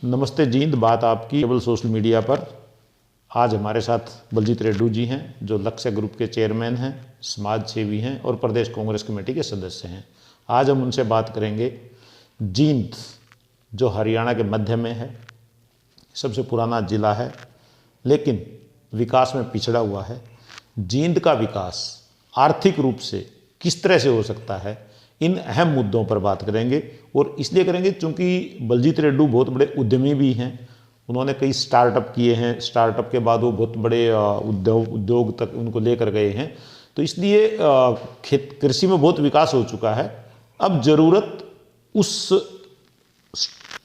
नमस्ते जींद, बात आपकी केवल सोशल मीडिया पर। आज हमारे साथ बलजीत रेड्डू जी हैं, जो लक्ष्य ग्रुप के चेयरमैन हैं, समाज सेवी हैं और प्रदेश कांग्रेस कमेटी के सदस्य हैं। आज हम उनसे बात करेंगे जींद, जो हरियाणा के मध्य में है, सबसे पुराना ज़िला है लेकिन विकास में पिछड़ा हुआ है। जींद का विकास आर्थिक रूप से किस तरह से हो सकता है, इन अहम मुद्दों पर बात करेंगे। और इसलिए करेंगे क्योंकि बलजीत रेड्डू बहुत बड़े उद्यमी भी हैं। उन्होंने कई स्टार्टअप किए हैं, स्टार्टअप के बाद वो बहुत बड़े उद्योग तक उनको लेकर गए हैं। तो इसलिए कृषि में बहुत विकास हो चुका है। अब ज़रूरत उस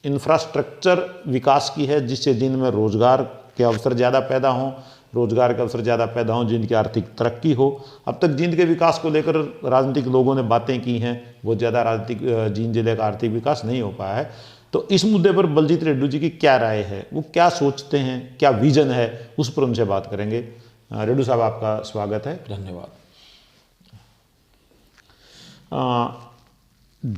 इंफ्रास्ट्रक्चर विकास की है जिससे जींद में रोज़गार के अवसर ज़्यादा पैदा हों, रोजगार के अवसर ज़्यादा पैदा हों, जींद की आर्थिक तरक्की हो। अब तक जींद के विकास को लेकर राजनीतिक लोगों ने बातें की हैं, बहुत ज़्यादा जींद जिले का आर्थिक विकास नहीं हो पाया है। तो इस मुद्दे पर बलजीत रेड्डू जी की क्या राय है, वो क्या सोचते हैं, क्या विजन है, उस पर उनसे बात करेंगे। रेड्डू साहब, आपका स्वागत है। धन्यवाद।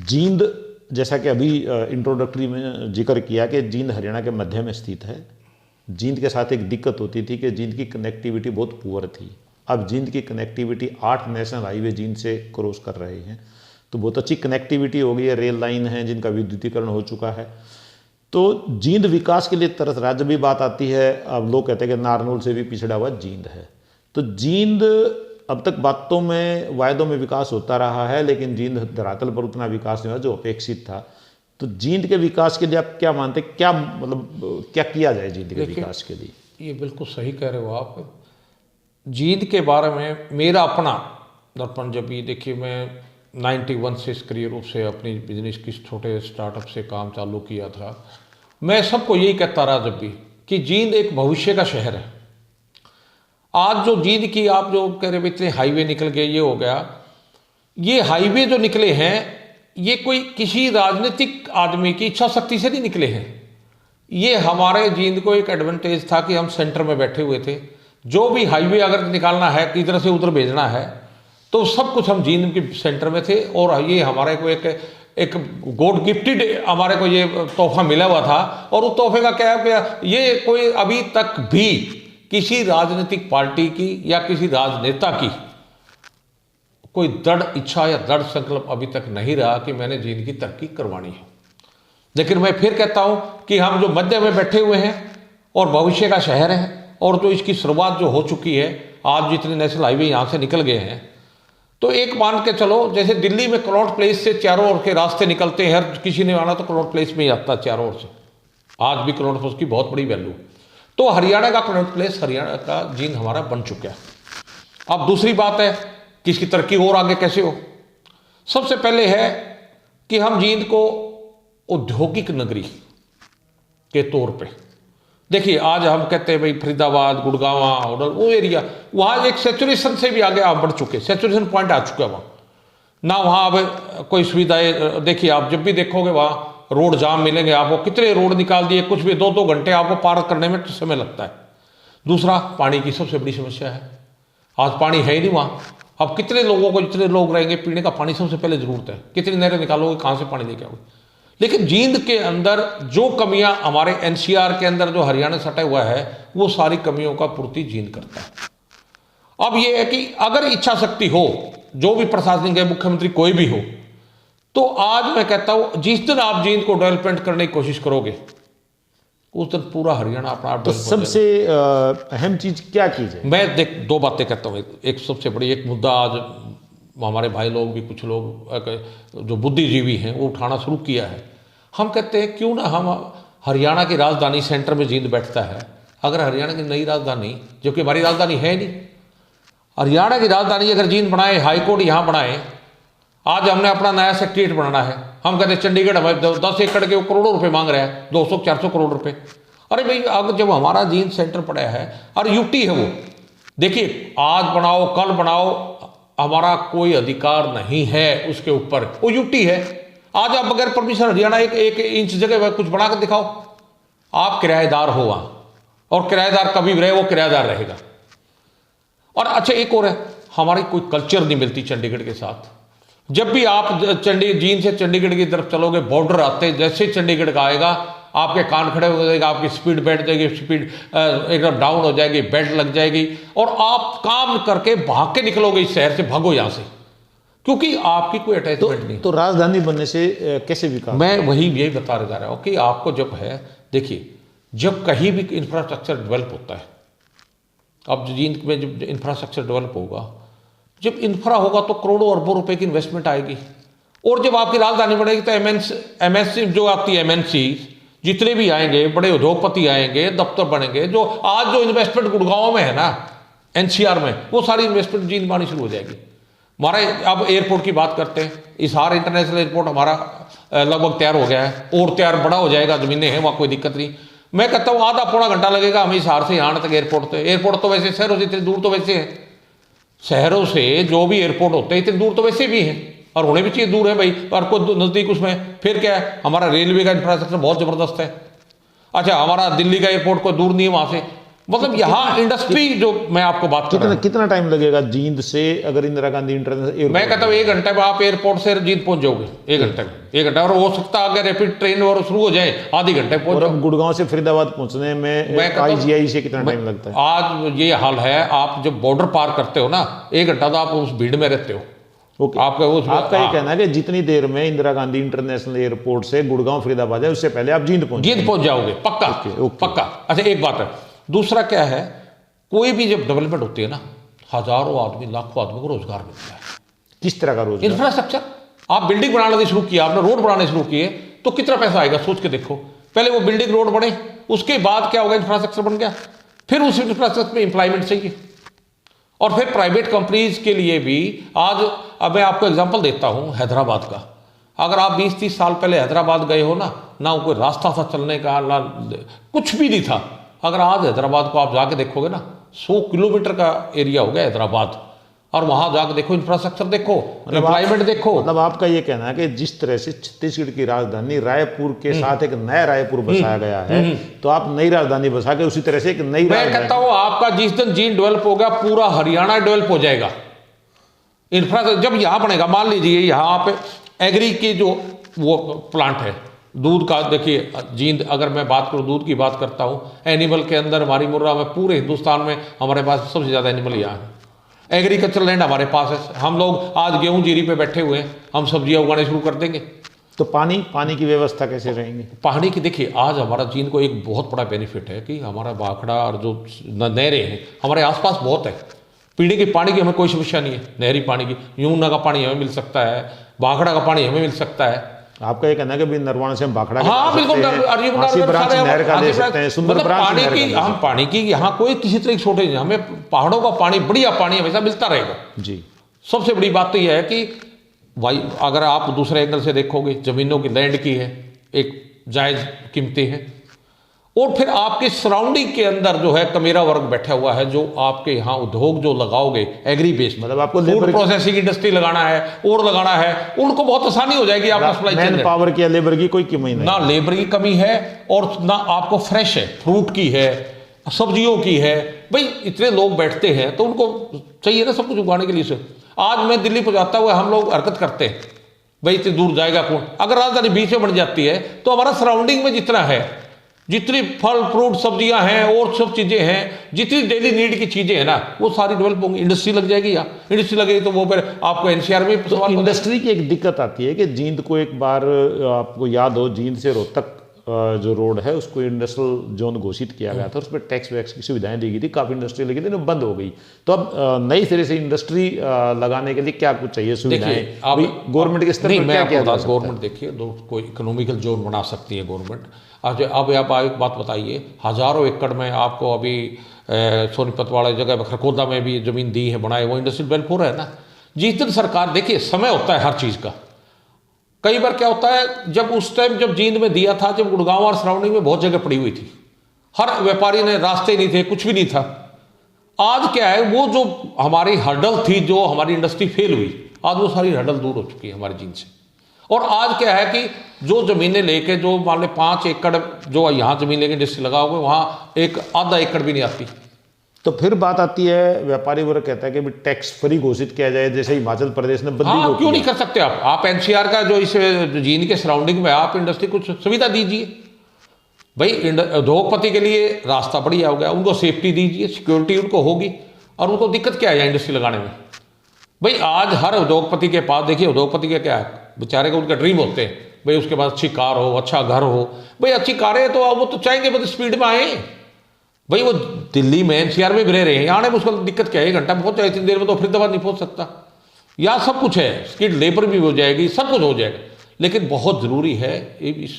जींद, जैसा कि अभी इंट्रोडक्टरी में जिक्र किया कि जींद हरियाणा के मध्य में स्थित है। जींद के साथ एक दिक्कत होती थी कि जींद की कनेक्टिविटी बहुत पुअर थी। अब जींद की कनेक्टिविटी 8 नेशनल हाईवे जींद से क्रॉस कर रहे हैं, तो बहुत अच्छी कनेक्टिविटी हो गई है। रेल लाइन है जिनका विद्युतीकरण हो चुका है। तो जींद विकास के लिए तरस रहा। जब भी बात आती है, अब लोग कहते हैं कि नारनौल से भी पिछड़ा हुआ जींद है। तो जींद अब तक बातों में, वायदों में विकास होता रहा है, लेकिन जींद धरातल पर उतना विकास नहीं हुआ जो अपेक्षित था। तो जींद के विकास के लिए आप क्या मानते हैं, क्या मतलब क्या किया जाए जींद के विकास के लिए? ये बिल्कुल सही कह रहे हो आप। जींद के बारे में मेरा अपना दर्पण, जब ये देखिए, मैं 91 से सक्रिय रूप से अपनी बिजनेस की छोटे स्टार्टअप से काम चालू किया था। मैं सबको यही कहता रहा जब भी कि जींद एक भविष्य का शहर है। आज जो जींद की आप जो कह रहे इतने हाईवे निकल गए, ये हो गया, ये हाईवे जो निकले हैं ये कोई किसी राजनीतिक आदमी की इच्छा शक्ति से नहीं निकले हैं। ये हमारे जींद को एक एडवांटेज था कि हम सेंटर में बैठे हुए थे। जो भी हाईवे अगर निकालना है, किधर से उधर भेजना है, तो सब कुछ हम जींद के सेंटर में थे। और ये हमारे को एक गॉड गिफ्टेड हमारे को ये तोहफा मिला हुआ था। और उस तोहफे का क्या है, ये कोई अभी तक भी किसी राजनीतिक पार्टी की या किसी राजनेता की कोई दृढ़ इच्छा या दृढ़ संकल्प अभी तक नहीं रहा कि मैंने जींद की तरक्की करवानी है। लेकिन मैं फिर कहता हूं कि हम जो मध्य में बैठे हुए हैं और भविष्य का शहर है, और जो इसकी शुरुआत जो हो चुकी है, आज जितने नेशनल हाईवे यहाँ से निकल गए हैं, तो एक मान के चलो, जैसे दिल्ली में कनॉट प्लेस से चारों ओर के रास्ते निकलते हैं, हर किसी ने आना तो कनॉट प्लेस में ही आता है चारों ओर से। आज भी कनॉट प्लेस की बहुत बड़ी वैल्यू। तो हरियाणा का कनॉट प्लेस, हरियाणा का जींद हमारा बन चुका है। अब दूसरी बात है कि इसकी तरक्की और आगे कैसे हो। सबसे पहले है कि हम जींद को औद्योगिक नगरी के तौर पे देखिए। आज हम कहते हैं भाई फरीदाबाद, गुड़गांव, होडल, वो एरिया, वहाँ एक सेचुरेशन से भी आगे आप बढ़ चुके, सेचुरेशन पॉइंट आ चुका है वहाँ ना। वहाँ अब कोई सुविधाएं, देखिए आप जब भी देखोगे वहाँ रोड जाम मिलेंगे आपको। कितने रोड निकाल दिए, कुछ भी 2-2 घंटे आपको पार करने में समय लगता है। दूसरा, पानी की सबसे बड़ी समस्या है। आज पानी है ही नहीं वहाँ। अब कितने लोगों को, जितने लोग रहेंगे, पीने का पानी सबसे पहले जरूरत है। कितनी नहरें निकालोगे, कहाँ से पानी लेके आओगे? लेकिन जींद के अंदर जो कमियां, हमारे एनसीआर के अंदर जो हरियाणा सटा हुआ है, वो सारी कमियों का पूर्ति जींद करता है। अब ये है कि अगर इच्छा शक्ति हो, जो भी प्रशासनिक है, मुख्यमंत्री कोई भी हो, तो आज मैं कहता हूं जिस दिन आप जींद को डेवलपमेंट करने की कोशिश करोगे, उस दिन पूरा हरियाणा अपना। तो सबसे अहम चीज क्या की जाए? मैं देख 2 बातें कहता हूँ। एक सबसे बड़ी, एक मुद्दा आज हमारे भाई लोग भी, कुछ लोग जो बुद्धिजीवी हैं, वो उठाना शुरू किया है। हम कहते हैं क्यों ना हम, हरियाणा की राजधानी सेंटर में जींद बैठता है, अगर हरियाणा की नई राजधानी, जो कि हमारी राजधानी है नहीं, हरियाणा की राजधानी अगर जींद बनाए, हाईकोर्ट यहाँ बनाए। आज हमने अपना नया सेक्रेटेरिएट बनाना है, हम कहते हैं चंडीगढ़ हमें 10 एकड़ के करोड़ों रुपए मांग रहे हैं, 200-400 करोड़ रुपए। अरे भाई, अब जब हमारा जींद सेंटर पड़ा है और यूटी है वो, देखिए आज बनाओ कल बनाओ, हमारा कोई अधिकार नहीं है उसके ऊपर, वो यूटी है। आज आप बगैर परमिशन हरियाणा एक इंच जगह कुछ बना कर दिखाओ, आप किराएदार हो वहां, और किराएदार कभी भी रहे, वो किराएदार रहेगा। और अच्छा, एक और है, हमारी कोई कल्चर नहीं मिलती चंडीगढ़ के साथ। जब भी आप जींद से चंडीगढ़ की तरफ चलोगे, बॉर्डर आते जैसे चंडीगढ़ का आएगा, आपके कान खड़े हो जाएगा, आपकी स्पीड बैठ जाएगी, स्पीड एकदम डाउन हो जाएगी, बेल्ट लग जाएगी, और आप काम करके भाग के निकलोगे इस शहर से, भागो यहाँ से, क्योंकि आपकी कोई अटैचमेंट नहीं। तो राजधानी बनने से कैसे विकास? मैं वही यही बता जा रहा हूँ कि आपको जब है, देखिए जब कहीं भी इंफ्रास्ट्रक्चर डेवलप होता है, अब जींद में जब इंफ्रास्ट्रक्चर डेवलप होगा, जब इंफ्रा होगा तो करोड़ों अरबों रुपए की इन्वेस्टमेंट आएगी, और जब आपकी राजधानी बढ़ेगी तो एमएनसी जो आपकी एमएनसी जितने भी आएंगे, बड़े उद्योगपति आएंगे, दफ्तर बनेंगे, जो आज जो इन्वेस्टमेंट गुड़गांव में है ना, एनसीआर में, वो सारी इन्वेस्टमेंट जींद में आनी शुरू हो जाएगी। हमारा अब एयरपोर्ट की बात करते हैं, हिसार इंटरनेशनल एयरपोर्ट हमारा लगभग तैयार हो गया है, और तैयार बड़ा हो जाएगा, जमीनें हैं वहाँ, कोई दिक्कत नहीं। मैं कहता हूँ आधा पौना घंटा लगेगा हमें हिसार से यहाँ तक एयरपोर्ट। एयरपोर्ट तो वैसे शहरों से इतनी दूर तो वैसे है, शहरों से जो भी एयरपोर्ट होते हैं इतनी दूर तो वैसे भी हैं, और होने भी चाहिए, दूर है भाई, और कोई नज़दीक उसमें फिर क्या है, हमारा रेलवे का इंफ्रास्ट्रक्चर बहुत ज़बरदस्त है। अच्छा, हमारा दिल्ली का एयरपोर्ट कोई दूर नहीं है वहाँ से, मतलब यहाँ इंडस्ट्री जो मैं आपको बात कर रहा हूँ। कितना टाइम लगेगा जींद से, अगर इंदिरा गांधी इंटरनेशनल एयरपोर्ट? मैं कहता हूँ 1 घंटे में आप एयरपोर्ट से जींद पहुंच जाओगे, 1 घंटे में, 1 घंटा, और हो सकता है अगर रैपिड ट्रेन और शुरू हो जाए आधे घंटे पहुंच जाओ। गुड़गांव से फरीदाबाद पहुंचने में आईजीआई से कितना टाइम लगता है? आज ये हाल है, आप जब बॉर्डर पार करते हो ना, 1 घंटा तो आप उस भीड़ में रहते हो। आपका ये कहना है कि जितनी देर में इंदिरा गांधी इंटरनेशनल एयरपोर्ट से गुड़गांव फरीदाबाद है, उससे पहले आप जींद पहुंच जाओगे, पक्का। पक्का। अच्छा, एक बात है, दूसरा क्या है, कोई भी जब डेवलपमेंट होती है ना, हजारों आदमी, लाखों आदमी को रोजगार मिलता है। किस तरह का रोजगार? इंफ्रास्ट्रक्चर, आप बिल्डिंग बनाने शुरू किया, आपने रोड बनाने शुरू किए, तो कितना पैसा आएगा सोच के देखो। पहले वो बिल्डिंग रोड बने, उसके बाद क्या होगा, इंफ्रास्ट्रक्चर बन गया, फिर उस इंफ्रास्ट्रक्चर में एम्प्लॉयमेंट चाहिए, और फिर प्राइवेट कंपनीज के लिए भी। आज अब मैं आपको एग्जांपल देता हूं हैदराबाद का। अगर आप 20-30 साल पहले हैदराबाद गए हो ना कोई रास्ता था चलने का, ना कुछ भी नहीं था। अगर आज हैदराबाद को आप जाके देखोगे ना, 100 किलोमीटर का एरिया हो गया हैदराबाद, और वहां जाकर देखो, इंफ्रास्ट्रक्चर देखो, एम्प्लॉयमेंट देखो। मतलब आपका ये कहना है कि जिस तरह से छत्तीसगढ़ की राजधानी रायपुर के साथ एक नया रायपुर बसाया गया है, तो आप नई राजधानी बसा के उसी तरह से एक नई मैं कहता हूं आपका जिस दिन जींद डेवलप होगा, पूरा हरियाणा डेवलप हो जाएगा। इंफ्रास्ट्रक्चर जब यहां बनेगा, मान लीजिए यहां पे एग्री की जो वो प्लांट है दूध का, देखिए जींद, अगर मैं बात करूं दूध की बात करता हूं, एनिमल के अंदर हमारी मुर्रा में, पूरे हिंदुस्तान में हमारे पास सबसे ज़्यादा एनिमल यहाँ है। एग्रीकल्चर लैंड हमारे पास है, हम लोग आज गेहूं जीरी पे बैठे हुए हैं, हम सब्जियां उगाने शुरू कर देंगे। तो पानी की व्यवस्था कैसे रहेंगी? पानी की देखिए, आज हमारा जींद को एक बहुत बड़ा बेनिफिट है कि हमारा भाखड़ा और जो नहरें हैं हमारे आसपास बहुत है, पीने के पानी की हमें कोई समस्या नहीं है। नहरी पानी की, यमुना का पानी हमें मिल सकता है, भाखड़ा का पानी हमें मिल सकता है। आपका ये कहना है कि नरवाना से हम भाखड़ा, हाँ बिल्कुल, नहर का ले सकते हैं, सुंदर पानी की, हम पानी की यहाँ कोई किसी तरह की शॉर्टेज नहीं, हमें पहाड़ों का पानी, बढ़िया पानी हमेशा मिलता रहेगा जी। सबसे सबसे बड़ी बात तो यह है कि भाई, अगर आप दूसरे एंगल से देखोगे, जमीनों की, लैंड की है एक जायज कीमतें हैं, और फिर आपके सराउंडिंग के अंदर जो है कमेरा वर्ग बैठा हुआ है, जो आपके यहाँ उद्योग जो लगाओगे एग्री बेस्ड, मतलब आपको फूड प्रोसेसिंग इंडस्ट्री लगाना है और लगाना है, उनको बहुत आसानी हो जाएगी। आपका सप्लाई चेन पावर की, लेबर की कोई कमी नहीं, ना लेबर की कमी है, और ना आपको फ्रेश है, फ्रूट की है, सब्जियों की है। भाई इतने लोग बैठते हैं तो उनको चाहिए ना सब कुछ उगाने के लिए से। आज मैं दिल्ली पर जाता हुआ, हम लोग हरकत करते हैं, भाई इतनी दूर जाएगा कौन। अगर राजधानी बीच में बन जाती है तो हमारा सराउंडिंग में जितना है, जितनी फल फ्रूट सब्जियां हैं और सब चीजें हैं, जितनी डेली नीड की चीजें हैं ना, वो सारी डेवलप होंगी। इंडस्ट्री लग जाएगी, या इंडस्ट्री लगेगी तो वो फिर आपको एनसीआर में तो इंडस्ट्री की एक दिक्कत आती है कि जींद को, एक बार आपको याद हो, जींद से रोहतक जो रोड है उसको इंडस्ट्रियल जोन घोषित किया गया था, उस पर टैक्स वैक्स की सुविधाएं दी गई थी, काफ़ी इंडस्ट्री लगी थी, बंद हो गई। तो अब नई तरह से इंडस्ट्री लगाने के लिए क्या कुछ चाहिए सुविधाएं? गवर्नमेंट के स्तर पर क्या किया जा सकता है? गवर्नमेंट देखिए, कोई इकोनॉमिकल जोन बना सकती है गवर्नमेंट। अब आप एक बात बताइए, हजारों एकड़ में आपको अभी सोनीपत वाले जगह खरखोदा में भी जमीन दी है, बनाए, वो इंडस्ट्रियल डेवलप हो रहा है ना। जिस दिन सरकार, देखिए समय होता है हर चीज़ का। कई बार क्या होता है, जब उस टाइम जब जींद में दिया था, जब गुड़गांव और सराउंडिंग में बहुत जगह पड़ी हुई थी, हर व्यापारी ने, रास्ते नहीं थे, कुछ भी नहीं था। आज क्या है, वो जो हमारी हर्डल थी, जो हमारी इंडस्ट्री फेल हुई, आज वो सारी हर्डल दूर हो चुकी है हमारी जींद से। और आज क्या है कि जो जमीनें लेके, जो मान ले 5 एकड़ जो यहाँ जमीन लेके इंडस्ट्री लगाओगे, वहाँ एक आधा एकड़ भी नहीं आती। तो फिर बात आती है, व्यापारी वर्ग कहता है कि भी टैक्स फ्री घोषित किया जाए, जैसे हिमाचल प्रदेश ने बद्दी को क्यों नहीं कर सकते आप एनसीआर का जो इस जींद के सराउंडिंग में आप इंडस्ट्री कुछ सुविधा दीजिए। भाई उद्योगपति के लिए रास्ता बढ़िया हो गया, उनको सेफ्टी दीजिए, सिक्योरिटी उनको होगी, और उनको दिक्कत क्या है इंडस्ट्री लगाने में। भाई आज हर उद्योगपति के पास देखिए, उद्योगपति का क्या है, बेचारे को उनका ड्रीम होते हैं भाई उसके पास अच्छी कार हो, अच्छा घर हो। भाई अच्छी कारें तो वो तो चाहेंगे मतलब स्पीड में आए। भाई वो दिल्ली में एनसीआर में भी रह रहे हैं, आने में उसको दिक्कत क्या है, 1 घंटा में पहुंच जाए, इतनी देर में तो फरीदाबाद नहीं पहुंच सकता। यहाँ सब कुछ है, स्किल्ड लेबर भी हो जाएगी, सब कुछ हो जाएगा। लेकिन बहुत ज़रूरी है इस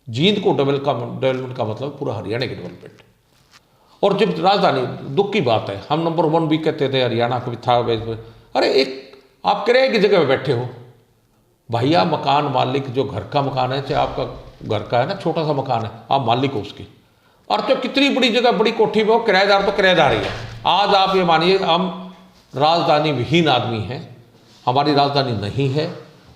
जींद को डेवलपमेंट का मतलब पूरा हरियाणा की डेवलपमेंट। और जब राजधानी, दुख की बात है, हम नंबर 1 भी कहते थे हरियाणा कभी था। अरे एक आप किराए की जगह पे बैठे हो भैया, मकान मालिक जो घर का मकान है, चाहे आपका घर का है ना छोटा सा मकान है, आप मालिक हो उसकी, और तो कितनी बड़ी जगह बड़ी कोठी में हो, किराएदार तो किराएदार ही है। आज आप ये मानिए हम राजधानी विहीन आदमी हैं, हमारी राजधानी नहीं है,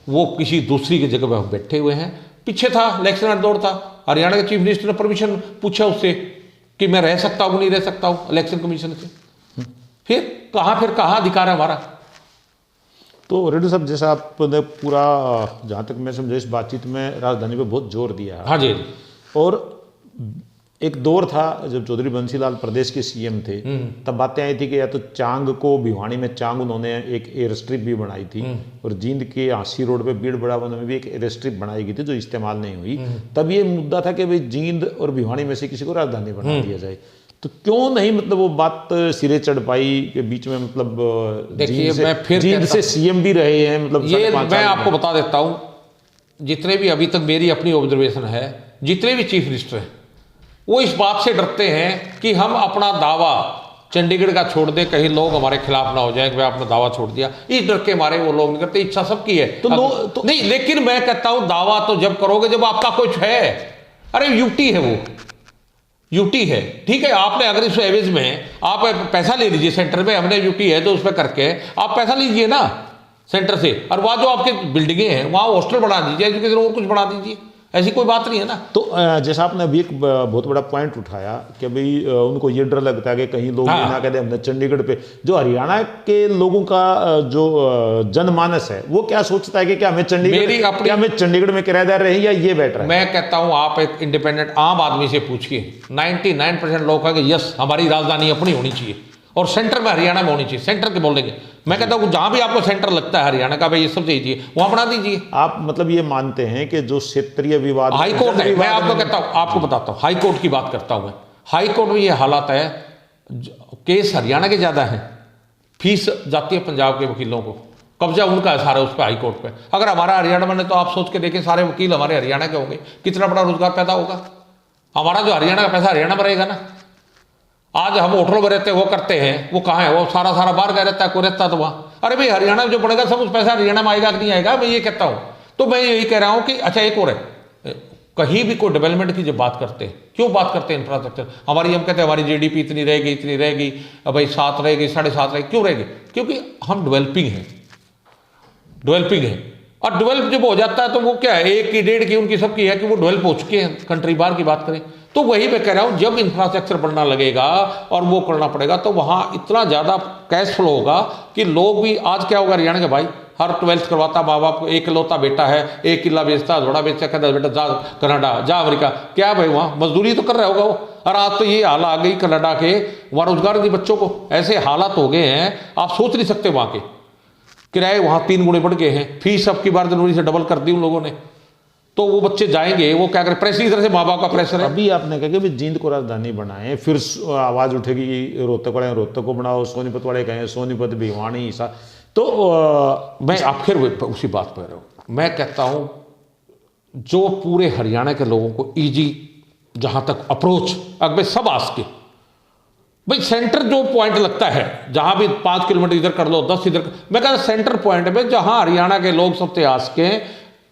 वो किसी दूसरी की जगह पर हम बैठे हुए हैं। पीछे था इलेक्शन का दौर था, हरियाणा के चीफ मिनिस्टर ने परमिशन पूछा उससे कि मैं रह सकता हूँ नहीं रह सकता हूँ इलेक्शन कमीशन से। फिर कहाँ अधिकार है हमारा। तो रेड्डी साहब, जैसा आपने पूरा जहाँ तक मैं समझा इस बातचीत में राजधानी पे बहुत जोर दिया है। हाँ जी। और एक दौर था जब चौधरी बंसीलाल प्रदेश के सीएम थे, तब बातें आई थी कि या तो चांग को, भिवानी में चांग उन्होंने एक एयर स्ट्रिप भी बनाई थी, और जींद के हांसी रोड पे बीड़ बड़ावन में भी एक एयर स्ट्रिप बनाई गई थी जो इस्तेमाल नहीं हुई। तब ये मुद्दा था कि भाई जींद और भिवानी में से किसी को राजधानी बना दिया जाए। तो क्यों नहीं मतलब वो बात सिरे चढ़ पाई के बीच में, मतलब देखिए मैं फिर जींद से सीएम भी रहे हैं, मतलब ये मैं आपको बता देता हूँ, जितने भी अभी तक मेरी अपनी ऑब्जर्वेशन है, जितने भी चीफ मिनिस्टर हैं वो इस बात से डरते हैं कि हम अपना दावा चंडीगढ़ का छोड़ दें, कहीं लोग हमारे खिलाफ ना हो जाए कि भाई आपने दावा छोड़ दिया। इस डर के मारे वो लोग नहीं करते। इच्छा सबकी है तो नहीं, लेकिन मैं कहता हूं दावा तो जब करोगे जब आपका कुछ है। अरे यूटी है, वो यूटी है, ठीक है, आपने अगर इस एवज में आप पैसा ले लीजिए सेंटर में, हमने यूटी है तो उस पर करके आप पैसा लीजिए ना सेंटर से, और वहाँ जो आपके बिल्डिंगें हैं वहाँ हॉस्टल बना दीजिए, एजुकेशन और कुछ बना दीजिए, ऐसी कोई बात नहीं है ना। तो जैसा आपने अभी एक बहुत बड़ा पॉइंट उठाया कि भाई उनको ये डर लगता है कि कहीं लोग ना कहते हमने चंडीगढ़ पे, जो हरियाणा के लोगों का जो जनमानस है वो क्या सोचता है कि क्या हमें चंडीगढ़ में किराएदार रहे या ये बेटर है। मैं कहता हूँ आप एक इंडिपेंडेंट आम आदमी से पूछिए, 99% लोग कहेंगे यस हमारी राजधानी अपनी होनी चाहिए और सेंटर में हरियाणा में होनी चाहिए, सेंटर के बोलेंगे। मैं कहता हूँ जहां भी आपको सेंटर लगता है हरियाणा का, भाई ये सब चाहिए वहां बना दीजिए। आप मतलब ये मानते हैं कि जो क्षेत्रीय विवाद, हाई कोर्ट है, मैं आपको कहता हूँ, आपको बताता हूँ, हाई कोर्ट की बात करता हूँ मैं। हाई कोर्ट में ये हालात है, केस हरियाणा के ज्यादा है, फीस जाती है पंजाब के वकीलों को, कब्जा उनका है सारा उस पर हाई कोर्ट पे। अगर हमारा हरियाणा बने तो आप सोच के देखें, सारे वकील हमारे हरियाणा के होंगे, कितना बड़ा रोजगार पैदा होगा। हमारा जो हरियाणा का पैसा हरियाणा में रहेगा ना। आज हम होटलों में रहते हैं, वो करते हैं, वो कहाँ है, वो सारा बाहर गया रहता है, कोई रहता तो वहाँ। अरे भाई हरियाणा में जो पड़ेगा सब उस पैसा हरियाणा में आएगा कि नहीं आएगा, मैं ये कहता हूँ। तो मैं यही कह रहा हूँ कि अच्छा एक और है, कहीं भी कोई डेवलपमेंट की जब बात करते हैं, क्यों बात करते हैं इंफ्रास्ट्रक्चर हमारी, हम कहते हैं हमारी जीडीपी इतनी रहेगी, भाई 7 रहेगी, 7.5 रहेगी, क्यों रहेगी? क्योंकि हम डेवलपिंग है। और डेवलप जब हो जाता है तो वो क्या है, 1 की 1.5 की उनकी सबकी है कि वो डेवलप हो चुके हैं कंट्री। बाहर की बात करें तो वही मैं कह रहा हूं, जब इंफ्रास्ट्रक्चर बनना लगेगा और वो करना पड़ेगा तो वहां इतना ज्यादा कैश फ्लो होगा कि लोग भी, आज क्या होगा हरियाणा के भाई, हर 12th करवाता, माँ बाप को एक इकलौता बेटा है, 1 किला बेचता, घोड़ा बेचता, कहता बेटा जा कनाडा, जा अमेरिका, क्या भाई वहां मजदूरी तो कर रहा होगा वो। और आज तो ये हाल आ गई कनाडा के, वहां रोजगार नहीं बच्चों को, ऐसे हालात हो गए हैं आप सोच नहीं सकते। वहां के किराए वहां 3 गुणे बढ़ गए हैं, फीस अब की बार जनवरी से डबल कर दी उन लोगों ने। तो वो बच्चे जाएंगे, वो क्या करें, प्रेशर इधर से माँ बाप का प्रेशर है। अभी आपने कहा कि भी जींद को राजधानी बनाएं, फिर आवाज उठेगी रोहतक वाले रोहतक को बनाओ, सोनीपत वाले कहें सोनीपत, भिवानी, ईसा। तो मैं आप फिर उसी बात पर हूँ। मैं कहता हूँ जो पूरे हरियाणा के लोगों को ईजी जहां तक अप्रोच, अगर सब आस के भाई सेंटर जो पॉइंट लगता है, जहां भी 5 किलोमीटर इधर कर लो, 10 इधर, मैं कहता सेंटर पॉइंट में जहां हरियाणा के लोग सबसे आस के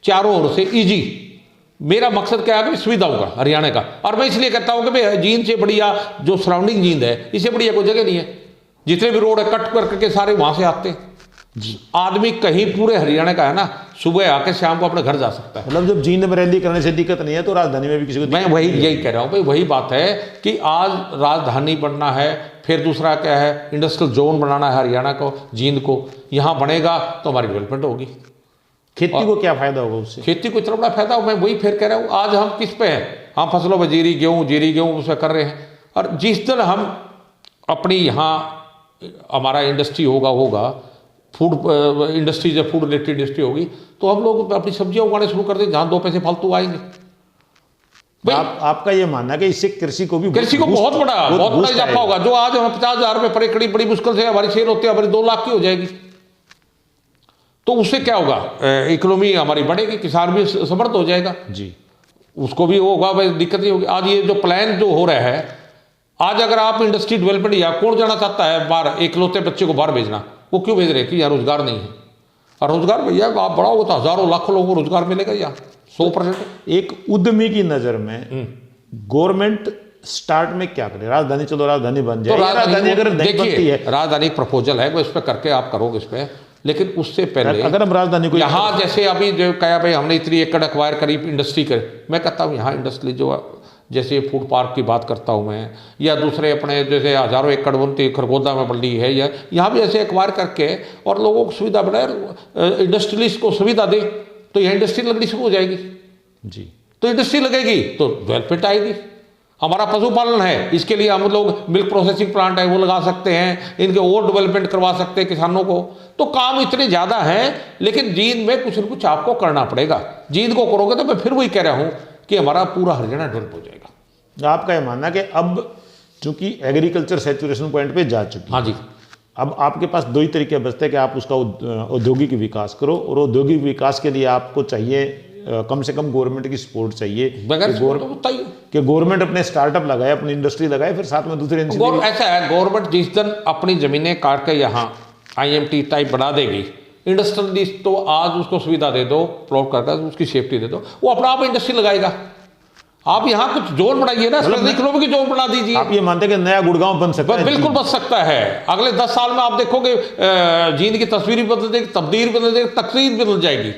चारों ओर से इजी, मेरा मकसद क्या है कि सुविधा होगा हरियाणा का। और मैं इसलिए कहता हूं कि भाई जींद से बढ़िया जो सराउंडिंग जींद है, इससे बढ़िया कोई जगह नहीं है। जितने भी रोड है कट करके सारे वहां से आते हैं। आदमी कहीं पूरे हरियाणा का है ना, सुबह आके शाम को अपने घर जा सकता है। मतलब जब जींद में रैली करने से दिक्कत नहीं है तो राजधानी में भी किसी को, मैं वही यही कह रहा हूं भाई, वही बात है कि आज राजधानी बनना है, फिर दूसरा क्या है, इंडस्ट्रियल जोन बनाना है हरियाणा को, जींद को, यहां बनेगा तो हमारी डेवलपमेंट होगी। खेती को क्या फायदा होगा उससे? खेती को इतना बड़ा फायदा हो, मैं वही फिर कह रहा हूँ। आज हम किस पे हैं, हम फसलों में जीरी गेहूँ उसमें कर रहे हैं। और जिस दिन हम अपनी यहाँ हमारा इंडस्ट्री होगा फूड इंडस्ट्री, जब फूड रिलेटेड इंडस्ट्री होगी तो हम लोग अपनी सब्जियां उगाने शुरू कर दें जहाँ 2 पैसे फालतू आएंगे। आपका ये मानना है कि इससे कृषि को बहुत बड़ा इजाफा होगा। जो आज हम 50,000 रुपये पर एकड़ बड़ी मुश्किल से हमारी सेल होती है, हमारी 2 लाख की हो जाएगी, तो उससे क्या होगा, इकोनॉमी हमारी बढ़ेगी, किसान भी समर्थ हो जाएगा जी, उसको भी होगा, भाई दिक्कत नहीं होगी। आज ये जो प्लान जो हो रहा है, आज अगर आप इंडस्ट्री डेवलपमेंट, या कौन जाना चाहता है बाहर, इकलौते बच्चे को बाहर भेजना, वो क्यों भेज रहे हैं कि यहाँ रोजगार नहीं है। और रोजगार भैया आप बढ़ाओगे तो हजारों लाखों लोगों को रोजगार मिलेगा। यहाँ 100%। एक उद्यमी की नजर में गवर्नमेंट स्टार्ट में क्या करे? राजधानी, चलो राजधानी बन जाए, तो राजधानी अगर नहीं बनती है, राजधानी एक प्रपोजल है, वो इस पर करके आप करोगे इस पे, लेकिन उससे पहले अगर हम राजधानी को यहाँ जैसे अभी जो कहा भाई हमने इतनी एकड़ एक्वायर करी इंडस्ट्री करे, मैं कहता हूँ यहाँ इंडस्ट्री जो जैसे फूड पार्क की बात करता हूँ मैं, या दूसरे अपने जैसे हजारों एकड़ बनती खरगोदा में बन रही है, या यहाँ भी ऐसे एक्वायर करके और लोगों को सुविधा बनाए, इंडस्ट्रियलिस्ट को सुविधा दे, तो यह इंडस्ट्री लगनी शुरू हो जाएगी जी। तो इंडस्ट्री लगेगी तो डेवलपमेंट आएगी। हमारा पशुपालन है, इसके लिए हम लोग मिल्क प्रोसेसिंग प्लांट है वो लगा सकते हैं, इनके और डेवलपमेंट करवा सकते हैं किसानों को। तो काम इतने ज़्यादा हैं, लेकिन जींद में कुछ न कुछ आपको करना पड़ेगा। जींद को करोगे तो मैं फिर वही कह रहा हूँ कि हमारा पूरा हरियाणा डेवलप हो जाएगा। आपका ये मानना कि अब चूंकि एग्रीकल्चर सैचुरेशन पॉइंट पे जा चुकी है, हाँ जी, अब आपके पास 2 ही तरीके बचते हैं कि आप उसका औद्योगिक विकास करो, और औद्योगिक विकास के लिए आपको चाहिए कम से कम गवर्नमेंट की सपोर्ट चाहिए कि गवर्नमेंट अपने स्टार्टअप लगाए, अपनी इंडस्ट्री लगाए, फिर साथ में दूसरे ऐसा है गवर्नमेंट जिस दिन अपनी जमीनें काट के यहाँ IMT टाइप बना देगी, इंडस्ट्रियलिस्ट तो आज उसको सुविधा दे दो, प्लॉट करके उसकी सेफ्टी दे दो, वो अपना आप इंडस्ट्री लगाएगा। आप यहाँ कुछ जोन बनाइए ना, इकोनॉमी की जोन बना दीजिए। आप ये मानते हैं कि नया गुड़गांव बन सकता है? बिल्कुल बन सकता है। अगले 10 साल में आप देखोगे जींद की तस्वीर भी बदल जाएगी, तब्दील बदल जाएगी, तकरीर बदल जाएगी,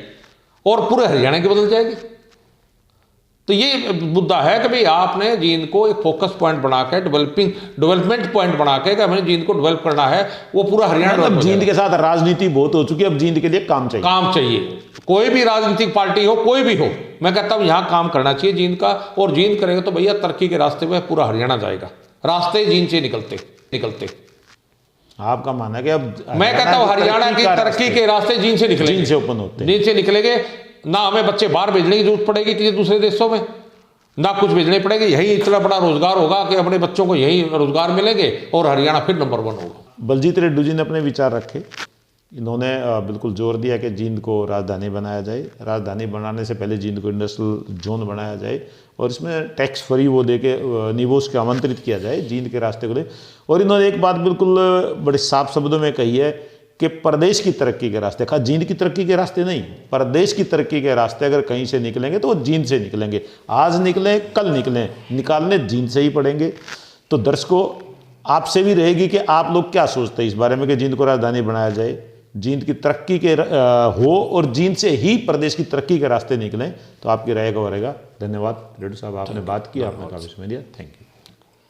और पूरे हरियाणा की बदल जाएगी। तो ये मुद्दा है कि भाई आपने जींद को एक फोकस पॉइंट बना के, डेवलपमेंट पॉइंट बना के, कि हमें जींद को डेवलप करना है, वो पूरा हरियाणा। मतलब जींद के साथ राजनीति बहुत हो चुकी है, अब जींद के लिए काम चाहिए। कोई भी राजनीतिक पार्टी हो, कोई भी हो, मैं कहता हूं यहाँ काम करना चाहिए जींद का, और जींद करेगा तो भैया तरक्की के रास्ते में पूरा हरियाणा जाएगा। रास्ते जींद से निकलते आपका मानना है कि अब मैं कहता हूं हरियाणा की तरक्की के रास्ते जींद से निकलेंगे, जींद से ओपन होते हैं, जींद से निकलेंगे ना। हमें बच्चे बाहर भेजने की जरूरत पड़ेगी किसी दूसरे देशों में, ना कुछ भेजने पड़ेंगे। यही इतना बड़ा रोजगार होगा कि अपने बच्चों को यही रोजगार मिलेंगे, और हरियाणा फिर नंबर 1 होगा। बलजीत रेड्डी जी ने अपने विचार रखे। इन्होंने बिल्कुल जोर दिया कि जींद को राजधानी बनाया जाए, राजधानी बनाने से पहले जींद को इंडस्ट्रियल जोन बनाया जाए, और इसमें टैक्स फ्री वो दे के निवेश को आमंत्रित किया जाए जींद के रास्ते को ले। और इन्होंने एक बात बिल्कुल बड़े साफ शब्दों में कही है कि प्रदेश की तरक्की के रास्ते, खास जींद की तरक्की के रास्ते नहीं, प्रदेश की तरक्की के रास्ते अगर कहीं से निकलेंगे तो वो जींद से निकलेंगे। आज निकलें, कल निकलें, निकालने जींद से ही पड़ेंगे। तो दर्शकों, आपसे भी रहेगी कि आप लोग क्या सोचते हैं इस बारे में कि जींद को राजधानी बनाया जाए, जींद की तरक्की के हो, और जींद से ही प्रदेश की तरक्की के रास्ते निकलें। तो आपकी राय का रहेगा। धन्यवाद रेड्डी साहब, आपने बात की, आपने काफी समय दिया। Thank you.